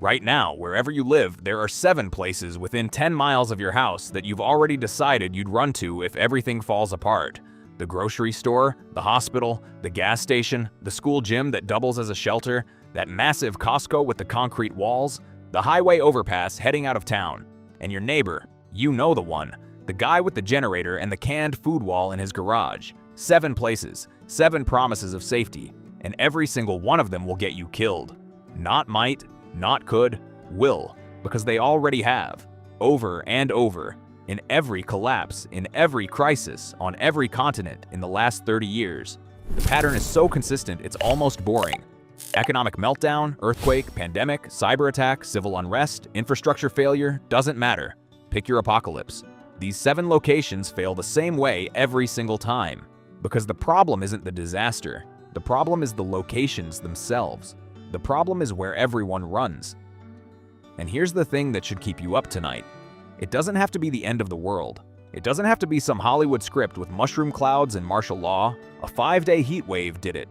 Right now, wherever you live, there are 7 places within 10 miles of your house that you've already decided you'd run to if everything falls apart. The grocery store, the hospital, the gas station, the school gym that doubles as a shelter, that massive Costco with the concrete walls, the highway overpass heading out of town. And your neighbor, you know the one, the guy with the generator and the canned food wall in his garage. 7 places, 7 promises of safety, and every single one of them will get you killed. Not might, not could, will, because they already have, over and over, in every collapse, in every crisis, on every continent in the last 30 years. The pattern is so consistent it's almost boring. Economic meltdown, earthquake, pandemic, cyber attack, civil unrest, infrastructure failure, doesn't matter. Pick your apocalypse. These 7 locations fail the same way every single time. Because the problem isn't the disaster. The problem is the locations themselves. The problem is where everyone runs. And here's the thing that should keep you up tonight. It doesn't have to be the end of the world. It doesn't have to be some Hollywood script with mushroom clouds and martial law. A 5-day heat wave did it.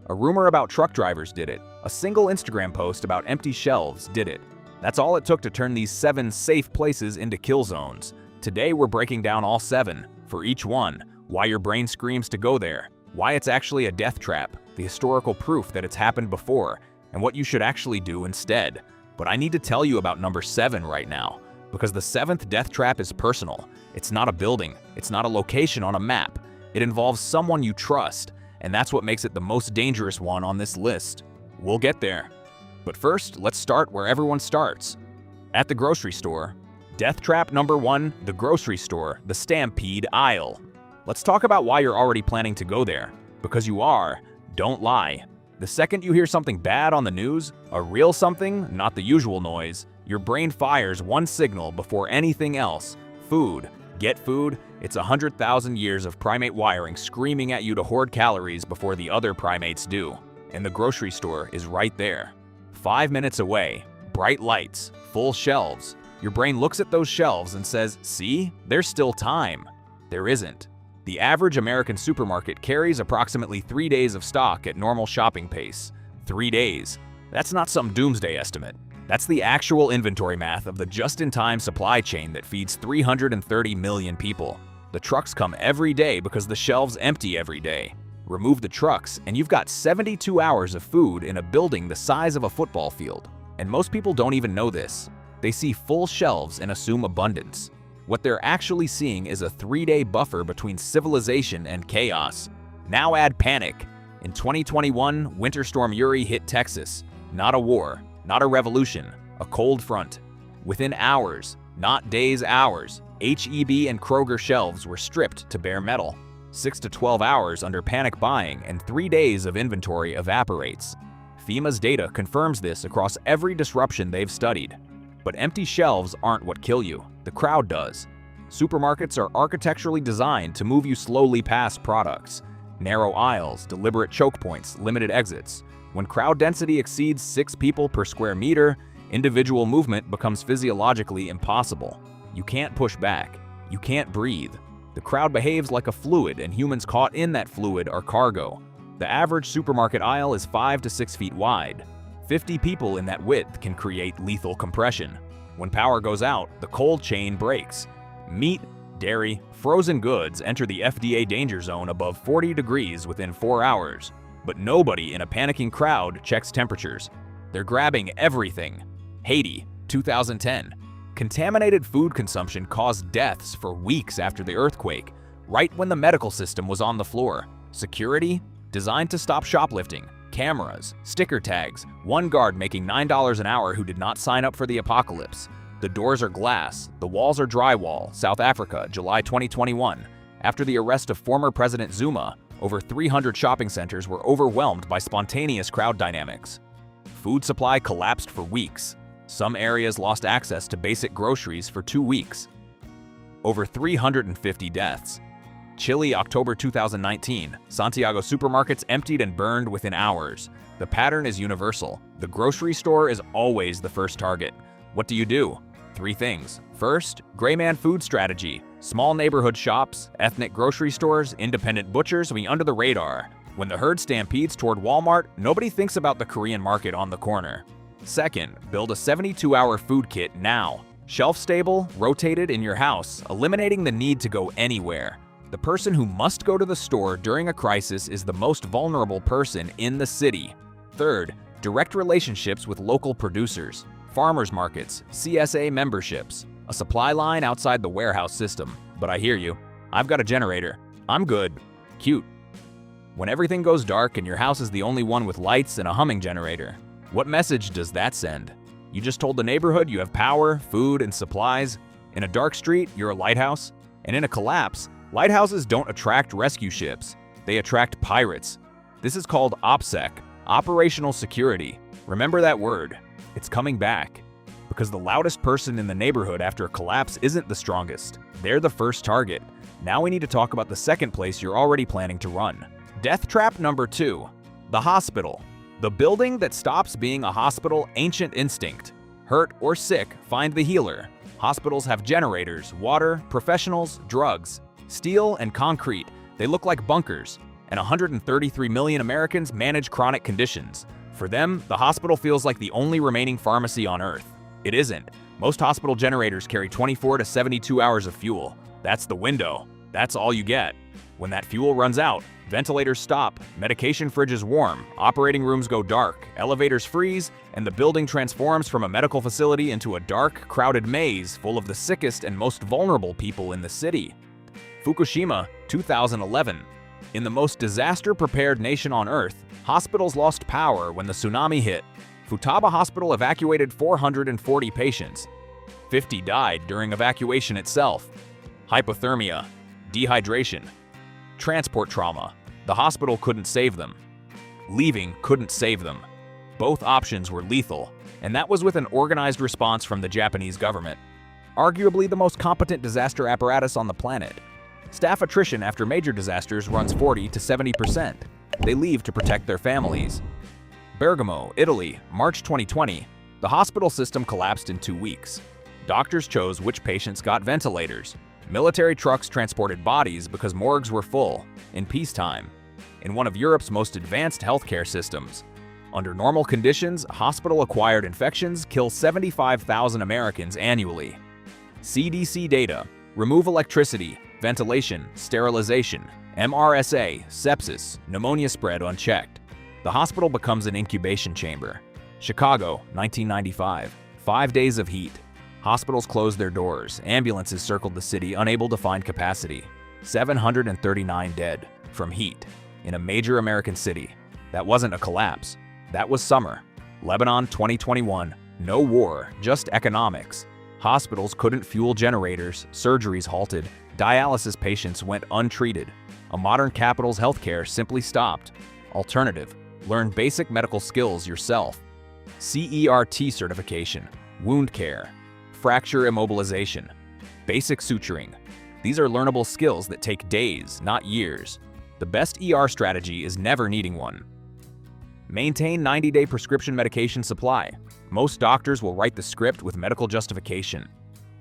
A rumor about truck drivers did it. A single Instagram post about empty shelves did it. That's all it took to turn these 7 safe places into kill zones. Today we're breaking down all 7, for each one, why your brain screams to go there, why it's actually a death trap, the historical proof that it's happened before, and what you should actually do instead. But I need to tell you about number 7 right now, because the 7th death trap is personal. It's not a building, it's not a location on a map. It involves someone you trust, and that's what makes it the most dangerous one on this list. We'll get there. But first, let's start where everyone starts. At the grocery store. Death trap number 1, the grocery store, the stampede aisle. Let's talk about why you're already planning to go there. Because you are. Don't lie. The second you hear something bad on the news, a real something, not the usual noise, your brain fires one signal before anything else. Food. Get food? It's 100,000 years of primate wiring screaming at you to hoard calories before the other primates do. And the grocery store is right there. 5 minutes away. Bright lights. Full shelves. Your brain looks at those shelves and says, see, there's still time. There isn't. The average American supermarket carries approximately 3 days of stock at normal shopping pace. 3 days. That's not some doomsday estimate. That's the actual inventory math of the just-in-time supply chain that feeds 330 million people. The trucks come every day because the shelves empty every day. Remove the trucks, and you've got 72 hours of food in a building the size of a football field. And most people don't even know this. They see full shelves and assume abundance. What they're actually seeing is a 3-day buffer between civilization and chaos. Now add panic. In 2021, Winter Storm Uri hit Texas. Not a war, not a revolution, a cold front. Within hours, not days, hours, H-E-B and Kroger shelves were stripped to bare metal. 6 to 12 hours under panic buying and 3 days of inventory evaporates. FEMA's data confirms this across every disruption they've studied. But empty shelves aren't what kill you. The crowd does. Supermarkets are architecturally designed to move you slowly past products. Narrow aisles, deliberate choke points, limited exits. When crowd density exceeds 6 people per square meter, individual movement becomes physiologically impossible. You can't push back. You can't breathe. The crowd behaves like a fluid, and humans caught in that fluid are cargo. The average supermarket aisle is 5 to 6 feet wide. 50 people in that width can create lethal compression. When power goes out, the cold chain breaks. Meat, dairy, frozen goods enter the FDA danger zone above 40 degrees within 4 hours. But nobody in a panicking crowd checks temperatures. They're grabbing everything. Haiti, 2010. Contaminated food consumption caused deaths for weeks after the earthquake, right when the medical system was on the floor. Security? Designed to stop shoplifting. Cameras, sticker tags, one guard making $9 an hour who did not sign up for the apocalypse. The doors are glass, the walls are drywall. South Africa, July 2021. After the arrest of former President Zuma, over 300 shopping centers were overwhelmed by spontaneous crowd dynamics. Food supply collapsed for weeks. Some areas lost access to basic groceries for 2 weeks. Over 350 deaths. Chile, October 2019. Santiago supermarkets emptied and burned within hours. The pattern is universal. The grocery store is always the first target. What do? 3 things. First, gray man food strategy. Small neighborhood shops, ethnic grocery stores, independent butchers be under the radar. When the herd stampedes toward Walmart, nobody thinks about the Korean market on the corner. Second, build a 72-hour food kit now. Shelf-stable, rotated in your house, eliminating the need to go anywhere. The person who must go to the store during a crisis is the most vulnerable person in the city. Third, direct relationships with local producers, farmers markets, CSA memberships, a supply line outside the warehouse system. But I hear you. I've got a generator. I'm good. Cute. When everything goes dark and your house is the only one with lights and a humming generator, what message does that send? You just told the neighborhood you have power, food, and supplies. In a dark street, you're a lighthouse. And in a collapse, lighthouses don't attract rescue ships. They attract pirates. This is called OPSEC, Operational Security. Remember that word. It's coming back. Because the loudest person in the neighborhood after a collapse isn't the strongest. They're the first target. Now we need to talk about the second place you're already planning to run. Death trap number 2, the hospital. The building that stops being a hospital. Ancient instinct. Hurt or sick, find the healer. Hospitals have generators, water, professionals, drugs. Steel and concrete, they look like bunkers. And 133 million Americans manage chronic conditions. For them, the hospital feels like the only remaining pharmacy on Earth. It isn't. Most hospital generators carry 24 to 72 hours of fuel. That's the window. That's all you get. When that fuel runs out, ventilators stop, medication fridges warm, operating rooms go dark, elevators freeze, and the building transforms from a medical facility into a dark, crowded maze full of the sickest and most vulnerable people in the city. Fukushima, 2011. In the most disaster-prepared nation on Earth, hospitals lost power when the tsunami hit. Futaba Hospital evacuated 440 patients. 50 died during evacuation itself. Hypothermia, dehydration, transport trauma. The hospital couldn't save them. Leaving couldn't save them. Both options were lethal, and that was with an organized response from the Japanese government. Arguably the most competent disaster apparatus on the planet. Staff attrition after major disasters runs 40 to 70%. They leave to protect their families. Bergamo, Italy, March 2020. The hospital system collapsed in 2 weeks. Doctors chose which patients got ventilators. Military trucks transported bodies because morgues were full, in peacetime, in one of Europe's most advanced healthcare systems. Under normal conditions, hospital-acquired infections kill 75,000 Americans annually. CDC data: remove electricity, ventilation, sterilization, MRSA, sepsis, pneumonia spread unchecked. The hospital becomes an incubation chamber. Chicago, 1995. 5 days of heat. Hospitals closed their doors. Ambulances circled the city, unable to find capacity. 739 dead from heat in a major American city. That wasn't a collapse. That was summer. Lebanon, 2021. No war, just economics. Hospitals couldn't fuel generators, surgeries halted, dialysis patients went untreated. A modern capital's healthcare simply stopped. Alternative: learn basic medical skills yourself. CERT certification, wound care, fracture immobilization, basic suturing. These are learnable skills that take days, not years. The best ER strategy is never needing one. Maintain 90-day prescription medication supply. Most doctors will write the script with medical justification.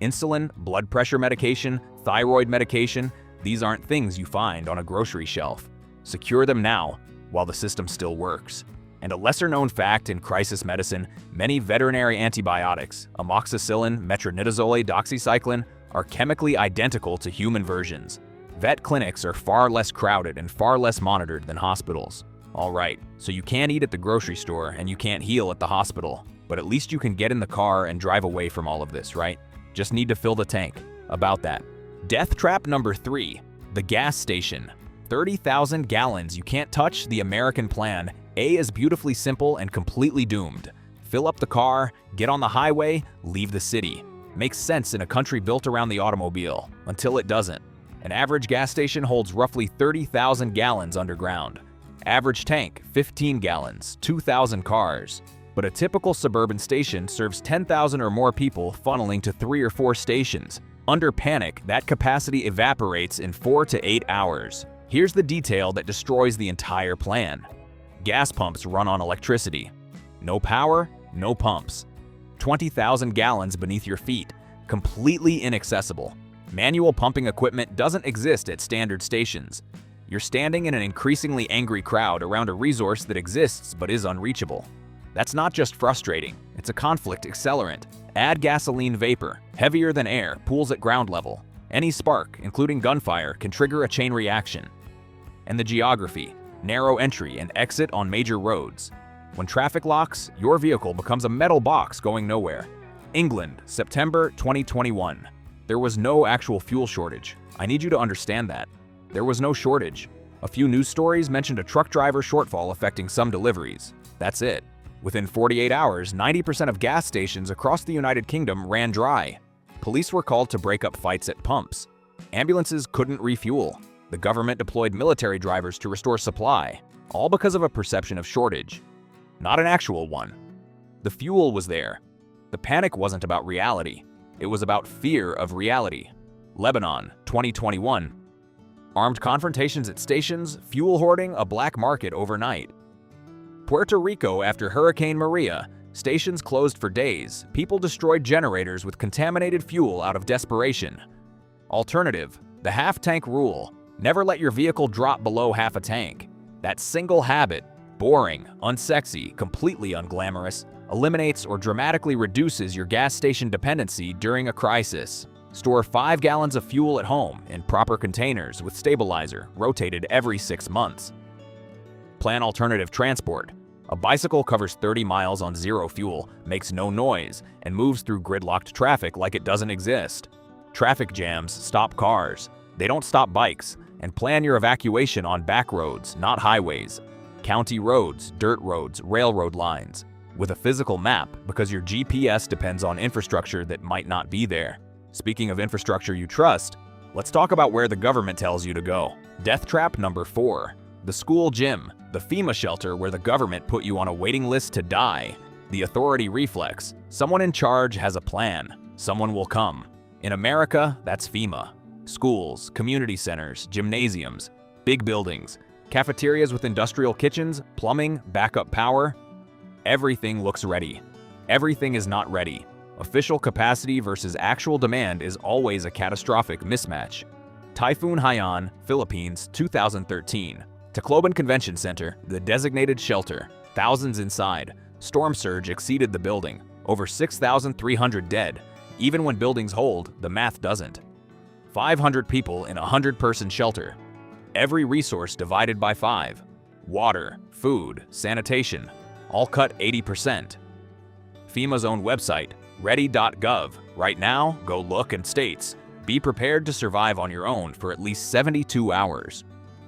Insulin, blood pressure medication, thyroid medication, these aren't things you find on a grocery shelf. Secure them now, while the system still works. And a lesser-known fact in crisis medicine, many veterinary antibiotics, amoxicillin, metronidazole, doxycycline, are chemically identical to human versions. Vet clinics are far less crowded and far less monitored than hospitals. All right, so you can't eat at the grocery store and you can't heal at the hospital, but at least you can get in the car and drive away from all of this, right? Just need to fill the tank. About that. Death trap number 3, the gas station. 30,000 gallons you can't touch. The American plan. A is beautifully simple and completely doomed. Fill up the car, get on the highway, leave the city. Makes sense in a country built around the automobile, until it doesn't. An average gas station holds roughly 30,000 gallons underground. Average tank, 15 gallons, 2,000 cars. But a typical suburban station serves 10,000 or more people, funneling to 3 or 4 stations. Under panic, that capacity evaporates in 4 to 8 hours. Here's the detail that destroys the entire plan. Gas pumps run on electricity. No power, no pumps. 20,000 gallons beneath your feet, completely inaccessible. Manual pumping equipment doesn't exist at standard stations. You're standing in an increasingly angry crowd around a resource that exists but is unreachable. That's not just frustrating, it's a conflict accelerant. Add gasoline vapor, heavier than air, pools at ground level. Any spark, including gunfire, can trigger a chain reaction. And the geography, narrow entry and exit on major roads. When traffic locks, your vehicle becomes a metal box going nowhere. England, September 2021. There was no actual fuel shortage. I need you to understand that. There was no shortage. A few news stories mentioned a truck driver shortfall affecting some deliveries. That's it. Within 48 hours, 90% of gas stations across the United Kingdom ran dry. Police were called to break up fights at pumps. Ambulances couldn't refuel. The government deployed military drivers to restore supply, all because of a perception of shortage. Not an actual one. The fuel was there. The panic wasn't about reality. It was about fear of reality. Lebanon, 2021. Armed confrontations at stations, fuel hoarding, a black market overnight. Puerto Rico after Hurricane Maria. Stations closed for days. People destroyed generators with contaminated fuel out of desperation. Alternative, the half-tank rule. Never let your vehicle drop below half a tank. That single habit, boring, unsexy, completely unglamorous, eliminates or dramatically reduces your gas station dependency during a crisis. Store 5 gallons of fuel at home in proper containers with stabilizer, rotated every 6 months. Plan alternative transport. A bicycle covers 30 miles on zero fuel, makes no noise, and moves through gridlocked traffic like it doesn't exist. Traffic jams stop cars. They don't stop bikes. And plan your evacuation on back roads, not highways. County roads, dirt roads, railroad lines. With a physical map, because your GPS depends on infrastructure that might not be there. Speaking of infrastructure you trust, let's talk about where the government tells you to go. Death trap number 4. The school gym, the FEMA shelter where the government put you on a waiting list to die. The authority reflex. Someone in charge has a plan. Someone will come. In America, that's FEMA. Schools, community centers, gymnasiums, big buildings, cafeterias with industrial kitchens, plumbing, backup power. Everything looks ready. Everything is not ready. Official capacity versus actual demand is always a catastrophic mismatch. Typhoon Haiyan, Philippines, 2013. Tacloban Convention Center, the designated shelter, thousands inside. Storm surge exceeded the building, over 6,300 dead. Even when buildings hold, the math doesn't. 500 people in a 100-person shelter. Every resource divided by 5. Water, food, sanitation, all cut 80%. FEMA's own website, ready.gov. Right now, go look and states, be prepared to survive on your own for at least 72 hours.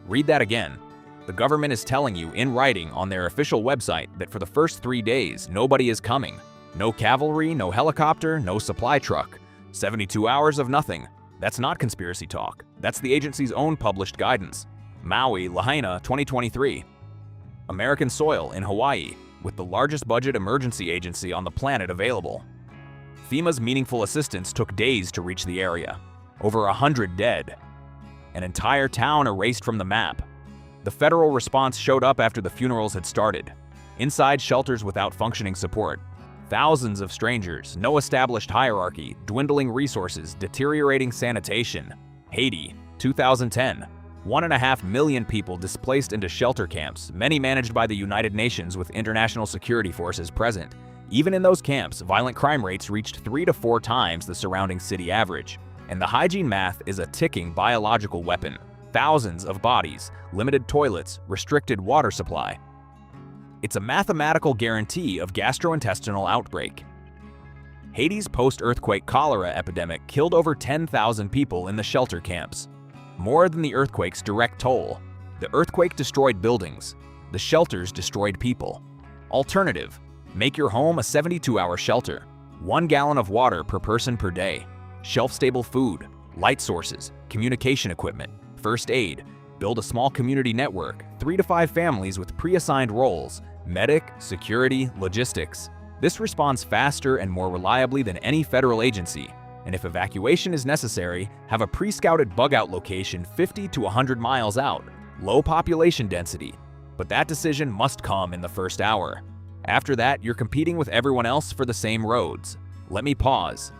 Read that again. The government is telling you in writing on their official website that for the first 3 days, nobody is coming. No cavalry, no helicopter, no supply truck. 72 hours of nothing. That's not conspiracy talk. That's the agency's own published guidance. Maui, Lahaina, 2023. American soil in Hawaii, with the largest budget emergency agency on the planet available. FEMA's meaningful assistance took days to reach the area. Over 100 dead. An entire town erased from the map. The federal response showed up after the funerals had started. Inside shelters without functioning support. Thousands of strangers, no established hierarchy, dwindling resources, deteriorating sanitation. Haiti, 2010. 1.5 million people displaced into shelter camps, many managed by the United Nations with international security forces present. Even in those camps, violent crime rates reached 3 to 4 times the surrounding city average. And the hygiene math is a ticking biological weapon. Thousands of bodies, limited toilets, restricted water supply. It's a mathematical guarantee of gastrointestinal outbreak. Haiti's post-earthquake cholera epidemic killed over 10,000 people in the shelter camps. More than the earthquake's direct toll. The earthquake destroyed buildings. The shelters destroyed people. Alternative, make your home a 72-hour shelter. 1 gallon of water per person per day. Shelf-stable food, light sources, communication equipment, first aid. Build a small community network, 3 to 5 families with pre-assigned roles. Medic, security, logistics. This responds faster and more reliably than any federal agency. And if evacuation is necessary, have a pre-scouted bug-out location 50 to 100 miles out. Low population density. But that decision must come in the first hour. After that, you're competing with everyone else for the same roads. Let me pause.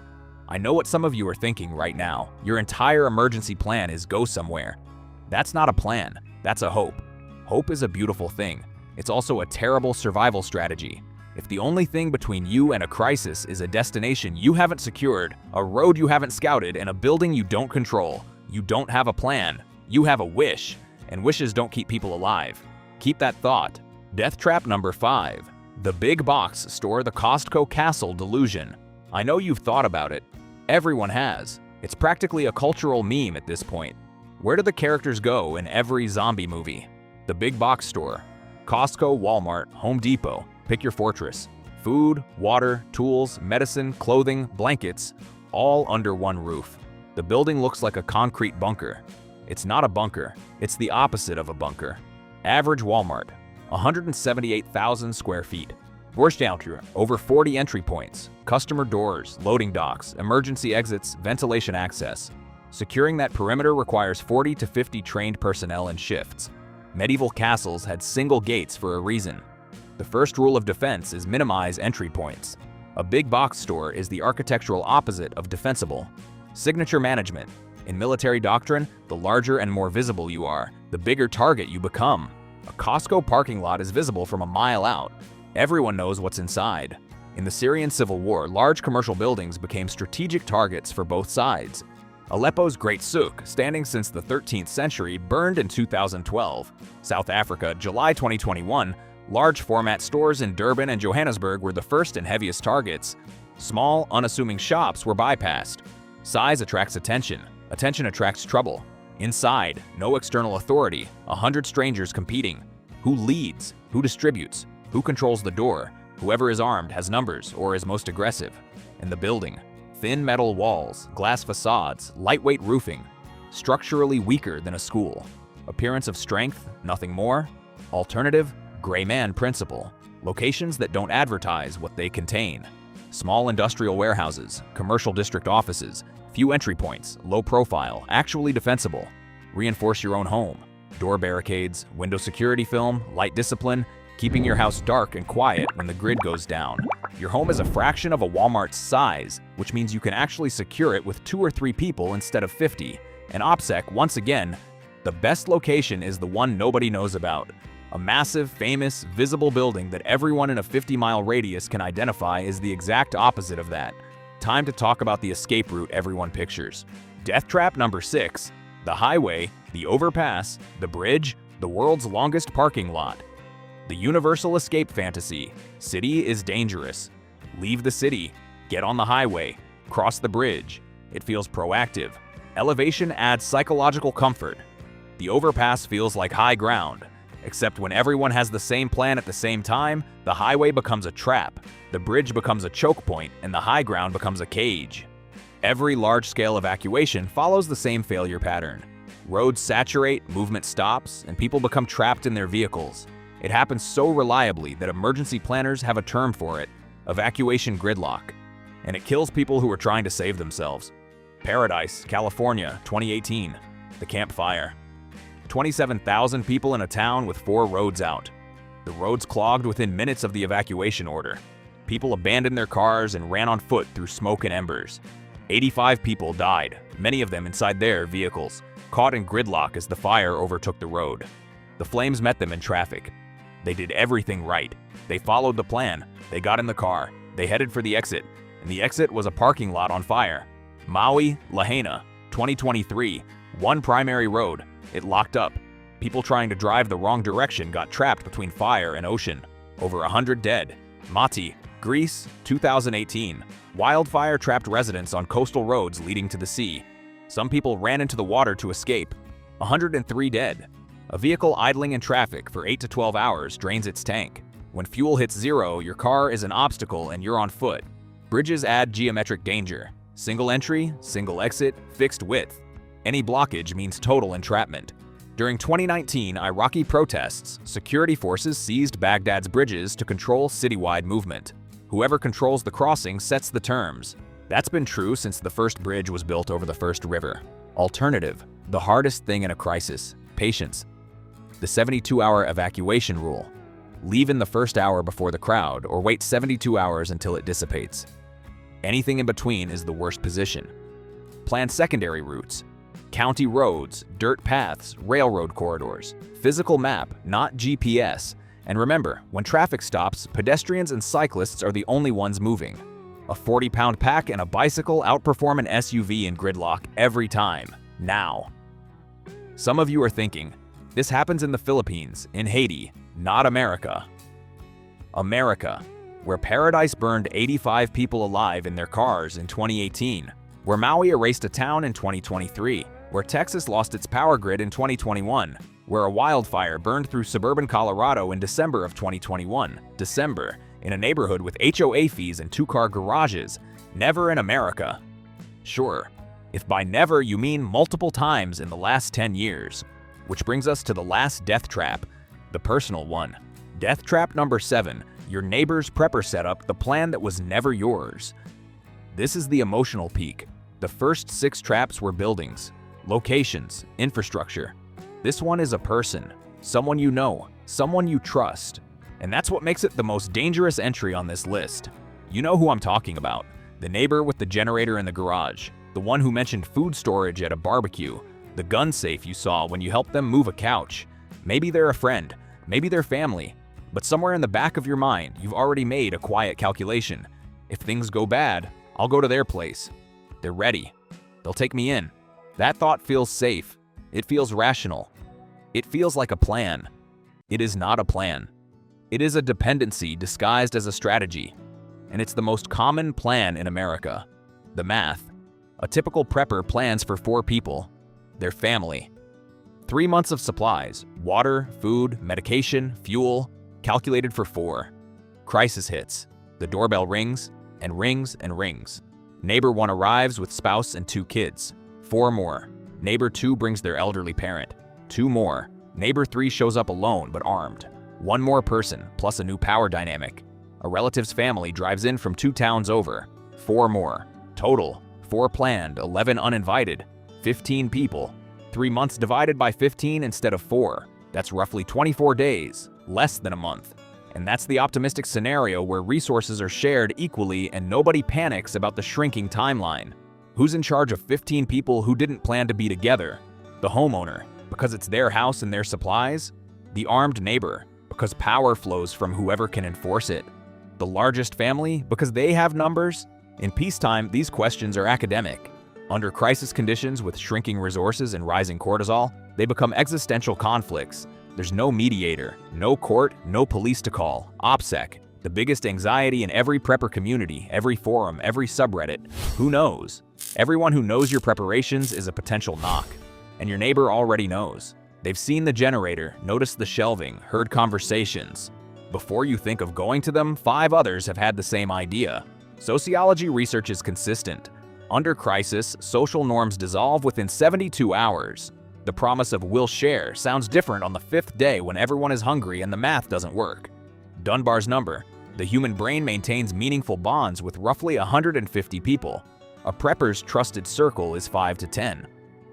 I know what some of you are thinking right now. Your entire emergency plan is go somewhere. That's not a plan. That's a hope. Hope is a beautiful thing. It's also a terrible survival strategy. If the only thing between you and a crisis is a destination you haven't secured, a road you haven't scouted, and a building you don't control, you don't have a plan. You have a wish, and wishes don't keep people alive. Keep that thought. Death trap number 5. The big box store, the Costco Castle delusion. I know you've thought about it. Everyone has. It's practically a cultural meme at this point. Where do the characters go in every zombie movie? The big box store. Costco, Walmart, Home Depot. Pick your fortress. Food, water, tools, medicine, clothing, blankets, all under one roof. The building looks like a concrete bunker. It's not a bunker. It's the opposite of a bunker. Average Walmart, 178,000 square feet. Vorstouter, over 40 entry points, customer doors, loading docks, emergency exits, ventilation access. Securing that perimeter requires 40 to 50 trained personnel in shifts. Medieval castles had single gates for a reason. The first rule of defense is minimize entry points. A big box store is the architectural opposite of defensible. Signature management. In military doctrine, the larger and more visible you are, the bigger target you become. A Costco parking lot is visible from a mile out. Everyone knows what's inside. In the Syrian civil war, large commercial buildings became strategic targets for both sides. Aleppo's Great Souk, standing since the 13th century, burned in 2012. South Africa, July 2021, large format stores in Durban and Johannesburg were the first and heaviest targets. Small, unassuming shops were bypassed. Size attracts attention. Attention attracts trouble. Inside, no external authority, 100 strangers competing. Who leads? Who distributes? Who controls the door? Whoever is armed has numbers or is most aggressive. In the building, thin metal walls, glass facades, lightweight roofing. Structurally weaker than a school. Appearance of strength, nothing more. Alternative, gray man principle. Locations that don't advertise what they contain. Small industrial warehouses, commercial district offices, few entry points, low profile, actually defensible. Reinforce your own home. Door barricades, window security film, light discipline, keeping your house dark and quiet when the grid goes down. Your home is a fraction of a Walmart's size, which means you can actually secure it with 2 or 3 people instead of 50. And OPSEC, once again, the best location is the one nobody knows about. A massive, famous, visible building that everyone in a 50-mile radius can identify is the exact opposite of that. Time to talk about the escape route everyone pictures. Death trap number 6. The highway, the overpass, the bridge, the world's longest parking lot. The universal escape fantasy. City is dangerous. Leave the city. Get on the highway. Cross the bridge. It feels proactive. Elevation adds psychological comfort. The overpass feels like high ground. Except when everyone has the same plan at the same time, the highway becomes a trap, the bridge becomes a choke point, and the high ground becomes a cage. Every large-scale evacuation follows the same failure pattern. Roads saturate, movement stops, and people become trapped in their vehicles. It happens so reliably that emergency planners have a term for it: evacuation gridlock. And it kills people who are trying to save themselves. Paradise, California, 2018. The Camp Fire. 27,000 people in a town with 4 roads out. The roads clogged within minutes of the evacuation order. People abandoned their cars and ran on foot through smoke and embers. 85 people died, many of them inside their vehicles, caught in gridlock as the fire overtook the road. The flames met them in traffic. They did everything right. They followed the plan. They got in the car. They headed for the exit, and the exit was a parking lot on fire. Maui, Lahaina, 2023. One primary road. It locked up. People trying to drive the wrong direction got trapped between fire and ocean. Over 100 dead. Mati, Greece, 2018. Wildfire trapped residents on coastal roads leading to the sea. Some people ran into the water to escape. 103 dead. A vehicle idling in traffic for 8 to 12 hours drains its tank. When fuel hits zero, your car is an obstacle and you're on foot. Bridges add geometric danger. Single entry, single exit, fixed width. Any blockage means total entrapment. During 2019 Iraqi protests, security forces seized Baghdad's bridges to control citywide movement. Whoever controls the crossing sets the terms. That's been true since the first bridge was built over the first river. Alternative, the hardest thing in a crisis: patience. The 72-hour evacuation rule. Leave in the first hour before the crowd or wait 72 hours until it dissipates. Anything in between is the worst position. Plan secondary routes. County roads, dirt paths, railroad corridors. Physical map, not GPS. And remember, when traffic stops, pedestrians and cyclists are the only ones moving. A 40-pound pack and a bicycle outperform an SUV in gridlock every time. Now. Some of you are thinking, this happens in the Philippines, in Haiti, not America. America, where paradise burned 85 people alive in their cars in 2018, where Maui erased a town in 2023, where Texas lost its power grid in 2021, where a wildfire burned through suburban Colorado in December of 2021, in a neighborhood with HOA fees and two-car garages. Never in America. Sure, if by never you mean multiple times in the last 10 years. Which brings us to the last death trap, the personal one. Death trap number 7, your neighbor's prepper setup, the plan that was never yours. This is the emotional peak. The first 6 traps were buildings, locations, infrastructure. This one is a person, someone you know, someone you trust. And that's what makes it the most dangerous entry on this list. You know who I'm talking about. The neighbor with the generator in the garage, the one who mentioned food storage at a barbecue, the gun safe you saw when you helped them move a couch. Maybe they're a friend, maybe they're family, but somewhere in the back of your mind, you've already made a quiet calculation. If things go bad, I'll go to their place. They're ready. They'll take me in. That thought feels safe. It feels rational. It feels like a plan. It is not a plan. It is a dependency disguised as a strategy. And it's the most common plan in America. The math. A typical prepper plans for 4 people. Their family. 3 months of supplies, water, food, medication, fuel, calculated for 4. Crisis hits. The doorbell rings, and rings, and rings. Neighbor 1 arrives with spouse and 2 kids. 4 more. Neighbor 2 brings their elderly parent. 2 more. Neighbor 3 shows up alone but armed. 1 more person, plus a new power dynamic. A relative's family drives in from 2 towns over. 4 more. Total, 4 planned, 11 uninvited. 15 people. 3 months divided by 15 instead of 4. That's roughly 24 days, less than a month. And that's the optimistic scenario where resources are shared equally and nobody panics about the shrinking timeline. Who's in charge of 15 people who didn't plan to be together? The homeowner, because it's their house and their supplies? The armed neighbor, because power flows from whoever can enforce it? The largest family, because they have numbers? In peacetime, these questions are academic. Under crisis conditions with shrinking resources and rising cortisol, they become existential conflicts. There's no mediator, no court, no police to call. OPSEC, the biggest anxiety in every prepper community, every forum, every subreddit. Who knows? Everyone who knows your preparations is a potential knock. And your neighbor already knows. They've seen the generator, noticed the shelving, heard conversations. Before you think of going to them, 5 others have had the same idea. Sociology research is consistent. Under crisis, social norms dissolve within 72 hours. The promise of "we'll share" sounds different on the 5th day when everyone is hungry and the math doesn't work. Dunbar's number. The human brain maintains meaningful bonds with roughly 150 people. A prepper's trusted circle is 5 to 10.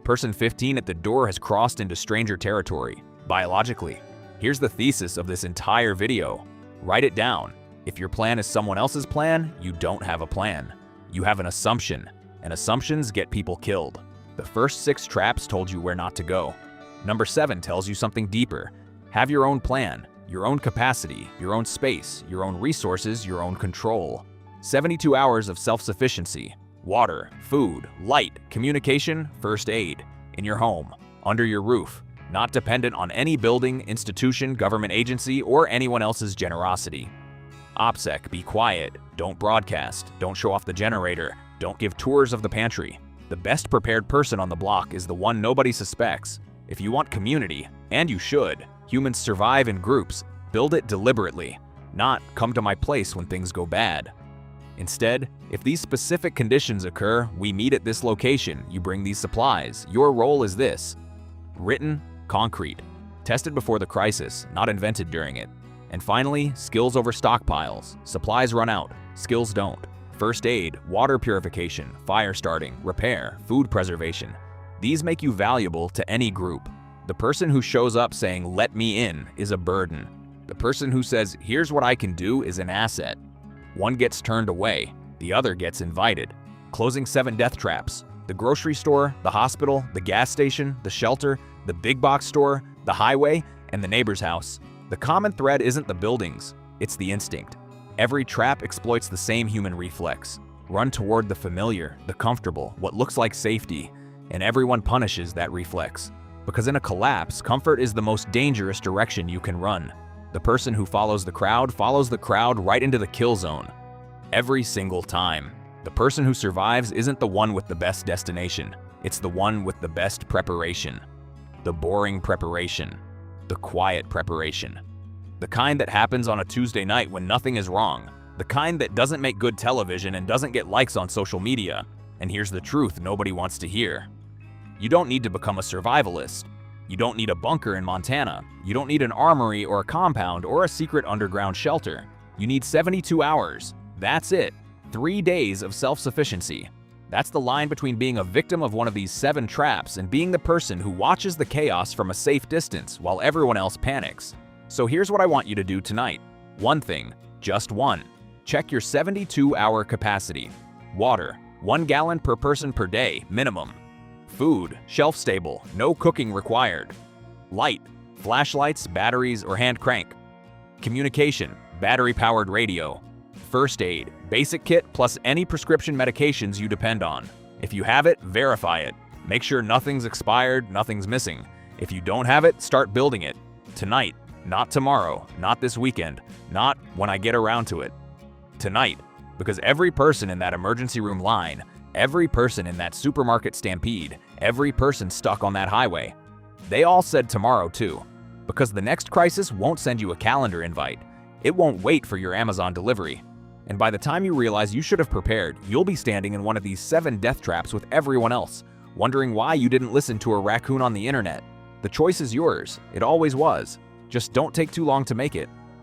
Person 15 at the door has crossed into stranger territory, biologically. Here's the thesis of this entire video. Write it down. If your plan is someone else's plan, you don't have a plan. You have an assumption, and assumptions get people killed. The first 6 traps told you where not to go. Number 7 tells you something deeper. Have your own plan, your own capacity, your own space, your own resources, your own control. 72 hours of self-sufficiency. Water, food, light, communication, first aid. In your home, under your roof. Not dependent on any building, institution, government agency, or anyone else's generosity. OPSEC, be quiet. Don't broadcast. Don't show off the generator. Don't give tours of the pantry. The best prepared person on the block is the one nobody suspects. If you want community, and you should, humans survive in groups. Build it deliberately, not come to my place when things go bad. Instead, if these specific conditions occur, we meet at this location, you bring these supplies. Your role is this. Written, concrete. Tested before the crisis, not invented during it. And finally, skills over stockpiles. Supplies run out, skills don't. First aid, water purification, fire starting, repair, food preservation. These make you valuable to any group. The person who shows up saying, "let me in," is a burden. The person who says, "here's what I can do," is an asset. One gets turned away, the other gets invited. Closing 7 death traps. The grocery store, the hospital, the gas station, the shelter, the big box store, the highway, and the neighbor's house. The common thread isn't the buildings, it's the instinct. Every trap exploits the same human reflex. Run toward the familiar, the comfortable, what looks like safety, and everyone punishes that reflex. Because in a collapse, comfort is the most dangerous direction you can run. The person who follows the crowd right into the kill zone. Every single time. The person who survives isn't the one with the best destination. It's the one with the best preparation. The boring preparation. The quiet preparation. The kind that happens on a Tuesday night when nothing is wrong. The kind that doesn't make good television and doesn't get likes on social media. And here's the truth nobody wants to hear. You don't need to become a survivalist. You don't need a bunker in Montana. You don't need an armory or a compound or a secret underground shelter. You need 72 hours. That's it. 3 days of self-sufficiency. That's the line between being a victim of one of these 7 traps and being the person who watches the chaos from a safe distance while everyone else panics. So here's what I want you to do tonight. One thing, just one. Check your 72-hour capacity. Water, 1 gallon per person per day, minimum. Food, shelf-stable, no cooking required. Light, flashlights, batteries, or hand crank. Communication, battery-powered radio. First aid, basic kit plus any prescription medications you depend on. If you have it, verify it. Make sure nothing's expired, nothing's missing. If you don't have it, start building it. Tonight, not tomorrow, not this weekend, not when I get around to it. Tonight, because every person in that emergency room line, every person in that supermarket stampede, every person stuck on that highway, they all said tomorrow too. Because the next crisis won't send you a calendar invite. It won't wait for your Amazon delivery. And by the time you realize you should have prepared, you'll be standing in one of these 7 death traps with everyone else, wondering why you didn't listen to a raccoon on the internet. The choice is yours. It always was. Just don't take too long to make it.